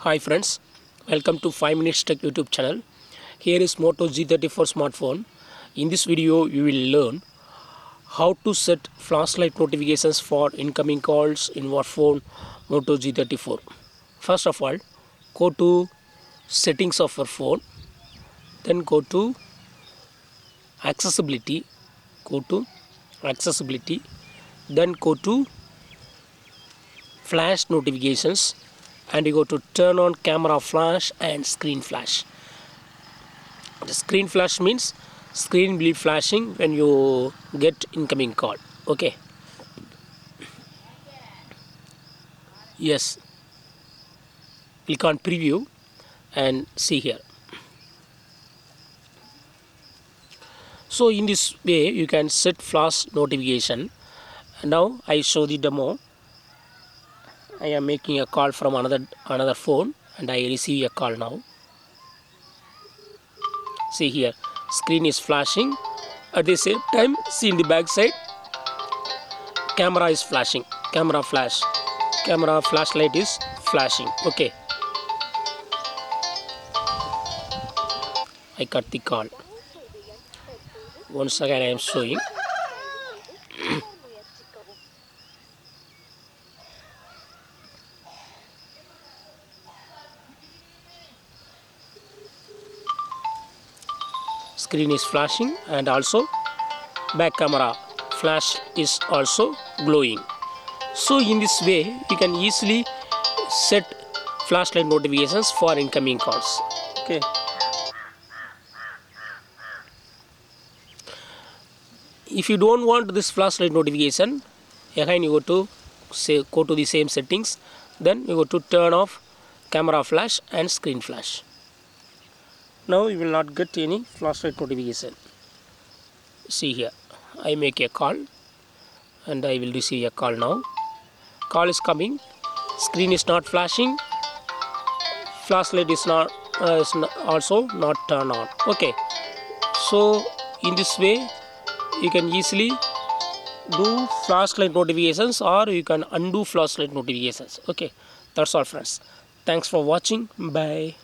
Hi friends, welcome to 5 Minutes Tech YouTube channel. Here is Moto G34 smartphone. In this video, you will learn how to set flashlight notifications for incoming calls in your phone Moto G34. First of all, go to settings of your phone, then go to accessibility, then go to flash notifications, and you go to turn on camera flash and screen flash. The screen flash means screen will be flashing when you get incoming call. Okay, yes, click on preview and see here. So in this way you can set flash notification. Now I show the demo. I am making a call from another phone and I receive a call now. See here, screen is flashing. At the same time, see in the back side, camera is flashing. Camera flashlight is flashing. Okay, I cut the call. Once again I am showing. Screen is flashing and also back camera flash is also glowing. So in this way you can easily set flashlight notifications for incoming calls. Okay, if you don't want this flashlight notification, again you go to the same settings, then you go to turn off camera flash and screen flash. Now you will not get any flashlight notification. See here, I make a call and I will receive a call now. Call is coming, screen is not flashing, flashlight is also not turned on. Okay, so in this way you can easily do flashlight notifications or you can undo flashlight notifications. Okay, that's all friends. Thanks for watching. Bye.